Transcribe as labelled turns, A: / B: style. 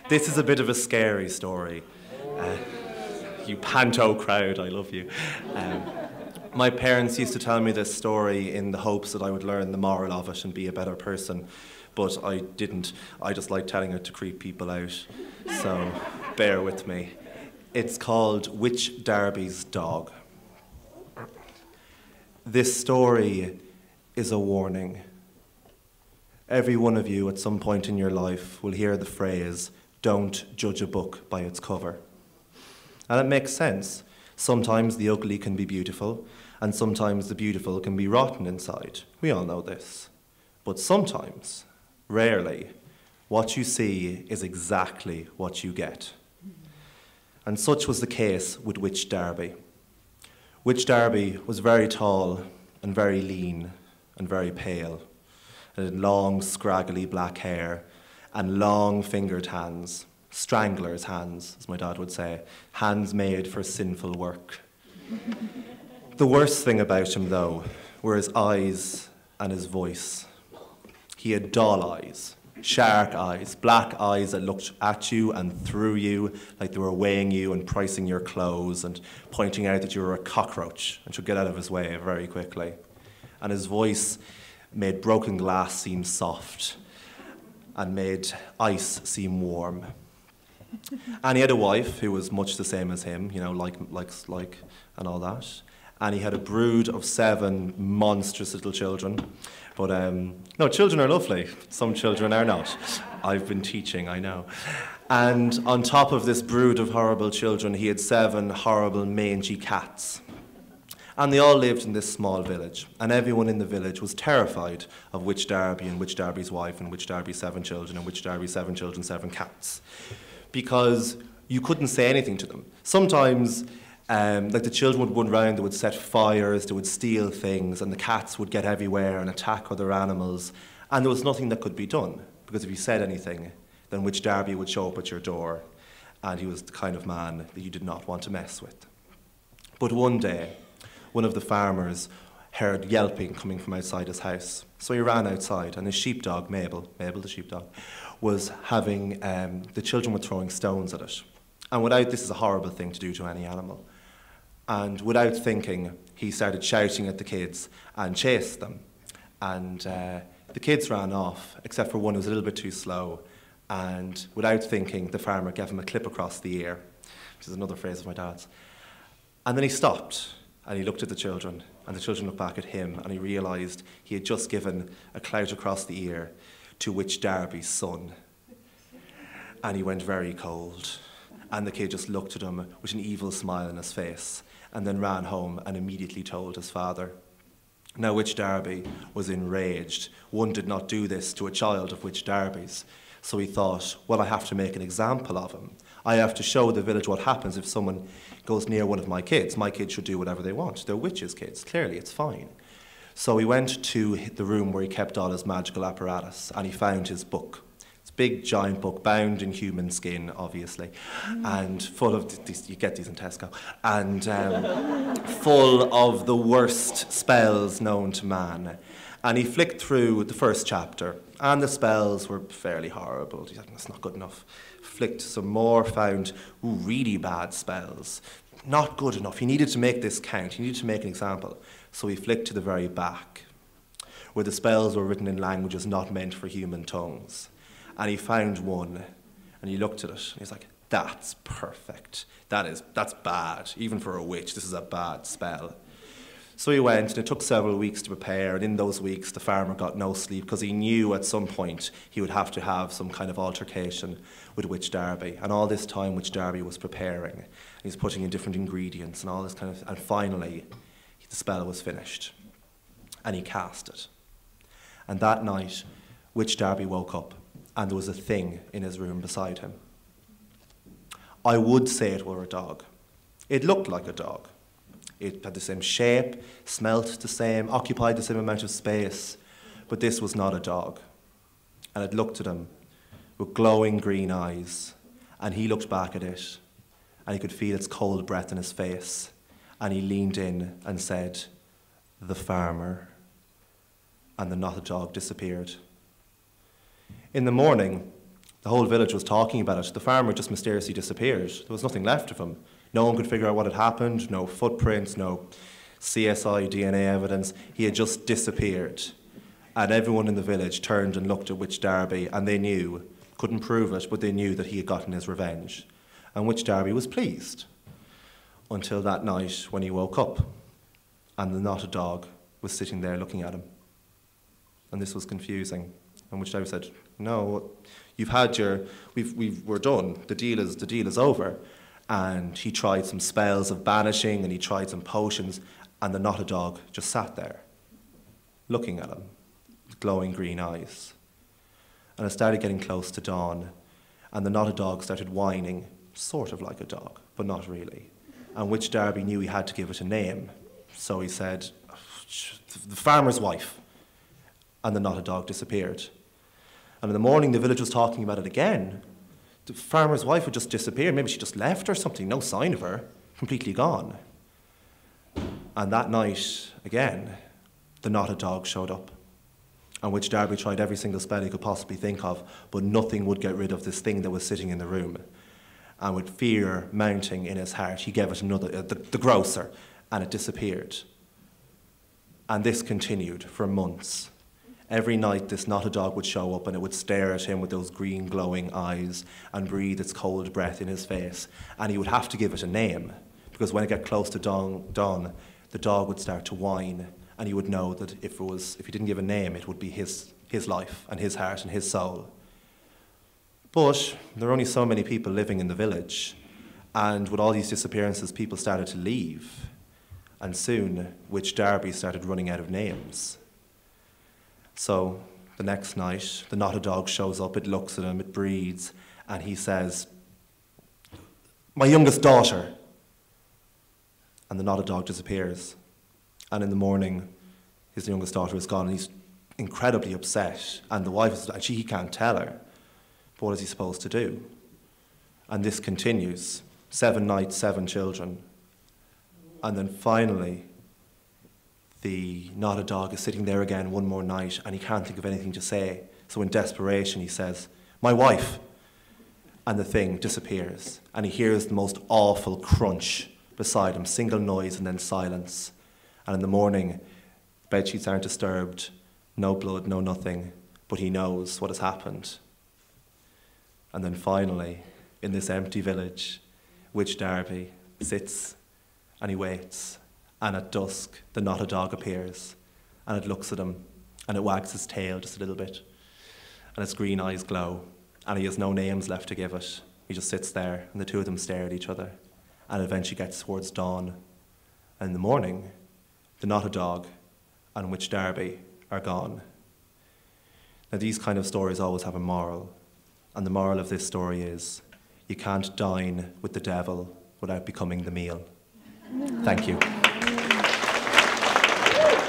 A: This is a bit of a scary story. You panto crowd, I love you. My parents used to tell me this story in the hopes that I would learn the moral of it and be a better person, but I didn't. I just like telling it to creep people out, so bear with me. It's called Which Darby's Dog. This story is a warning. Every one of you at some point in your life will hear the phrase, "Don't judge a book by its cover." And it makes sense. Sometimes the ugly can be beautiful, and sometimes the beautiful can be rotten inside. We all know this. But sometimes, rarely, what you see is exactly what you get. And such was the case with Witch Darby. Witch Darby was very tall and very lean and very pale, and had long, scraggly black hair and long fingered hands. Strangler's hands, as my dad would say, hands made for sinful work. The worst thing about him, though, were his eyes and his voice. He had doll eyes, shark eyes, black eyes that looked at you and through you like they were weighing you and pricing your clothes and pointing out that you were a cockroach and should get out of his way very quickly. And his voice made broken glass seem soft and made ice seem warm. And he had a wife who was much the same as him, you know, like, and all that. And he had a brood of 7 monstrous little children. But, no, children are lovely. Some children are not. I've been teaching, I know. And on top of this brood of horrible children, he had 7 horrible mangy cats. And they all lived in this small village. And everyone in the village was terrified of Witch Darby and Witch Darby's wife and Witch Darby's 7 children and Witch Darby's 7 children, 7 cats. Because you couldn't say anything to them. Sometimes, like the children would run around, they would set fires, they would steal things, and the cats would get everywhere and attack other animals, and there was nothing that could be done, because if you said anything, then Witch Darby would show up at your door, and he was the kind of man that you did not want to mess with. But one day, one of the farmers heard yelping coming from outside his house, so he ran outside, and his sheepdog, Mabel the sheepdog, was having, the children were throwing stones at it. And this is a horrible thing to do to any animal. And without thinking, he started shouting at the kids and chased them. And the kids ran off, except for one who was a little bit too slow. And without thinking, the farmer gave him a clip across the ear, which is another phrase of my dad's. And then he stopped, and he looked at the children, and the children looked back at him, and he realised he had just given a clout across the ear to Witch Darby's son. And he went very cold. And the kid just looked at him with an evil smile on his face, and then ran home and immediately told his father. Now Witch Darby was enraged. One did not do this to a child of Witch Darby's. So he thought, well, I have to make an example of him. I have to show the village what happens if someone goes near one of my kids. My kids should do whatever they want. They're witches' kids. Clearly, it's fine. So he went to the room where he kept all his magical apparatus, and he found his book. It's a big, giant book, bound in human skin, obviously, and full of, you get these in Tesco, and full of the worst spells known to man. And he flicked through the first chapter, and the spells were fairly horrible. He said, that's not good enough. Flicked some more, found really bad spells. Not good enough. He needed to make this count. He needed to make an example. So he flicked to the very back, where the spells were written in languages not meant for human tongues. And he found one, and he looked at it, and he's like, that's perfect. That's bad. Even for a witch, this is a bad spell. So he went, and it took several weeks to prepare, and in those weeks the farmer got no sleep because he knew at some point he would have to have some kind of altercation with Witch Darby. And all this time Witch Darby was preparing. He's putting in different ingredients and all this kind of, and finally the spell was finished. And he cast it. And that night, Witch Darby woke up, and there was a thing in his room beside him. I would say it were a dog. It looked like a dog. It had the same shape, smelt the same, occupied the same amount of space, but this was not a dog. And it looked at him with glowing green eyes, and he looked back at it, and he could feel its cold breath in his face, and he leaned in and said, "The farmer," and the not a dog disappeared. In the morning, the The whole village was talking about it. The farmer just mysteriously disappeared. There was nothing left of him. No one could figure out what had happened, no footprints, no CSI, DNA evidence. He had just disappeared. And everyone in the village turned and looked at Witch Darby, and they knew, couldn't prove it, but they knew that he had gotten his revenge. And Witch Darby was pleased, until that night when he woke up, and the knotted dog was sitting there looking at him. And this was confusing. And Witch Darby said, no, you've had your, we're done, the deal is over. And he tried some spells of banishing, and he tried some potions, and the knotted dog just sat there, looking at him, with glowing green eyes. And it started getting close to dawn, and the knotted dog started whining, sort of like a dog, but not really. And Witch Darby knew he had to give it a name, so he said, the farmer's wife. And the knotted dog disappeared. And in the morning, the village was talking about it again. The farmer's wife had just disappeared. Maybe she just left or something. No sign of her. Completely gone. And that night, again, the knotted dog showed up. And Witch Darby tried every single spell he could possibly think of, but nothing would get rid of this thing that was sitting in the room. And with fear mounting in his heart, he gave it another, the grocer, and it disappeared. And this continued for months. Every night, this knotted dog would show up, and it would stare at him with those green glowing eyes and breathe its cold breath in his face. And he would have to give it a name, because when it got close to dawn, the dog would start to whine, and he would know that if he didn't give a name, it would be his life and his heart and his soul. But there were only so many people living in the village, and with all these disappearances, people started to leave. And soon, Witch Darby started running out of names. So the next night, the knotted dog shows up, it looks at him, it breathes, and he says, my youngest daughter. And the knotted dog disappears. And in the morning, his youngest daughter is gone, and he's incredibly upset. And the wife, he can't tell her. But what is he supposed to do? And this continues. 7 nights, 7 children. And then finally, the knotted dog is sitting there again one more night, and he can't think of anything to say. So in desperation, he says, my wife. And the thing disappears. And he hears the most awful crunch beside him, single noise and then silence. And in the morning, bedsheets aren't disturbed, no blood, no nothing, but he knows what has happened. And then finally, in this empty village, Witch Darby sits and he waits. And at dusk, the knotted dog appears, and it looks at him, and it wags its tail just a little bit, and its green eyes glow, and he has no names left to give it. He just sits there, and the two of them stare at each other, and it eventually gets towards dawn. And in the morning, the knotted dog and Witch Darby are gone. Now, these kind of stories always have a moral, and the moral of this story is, you can't dine with the devil without becoming the meal. Thank you.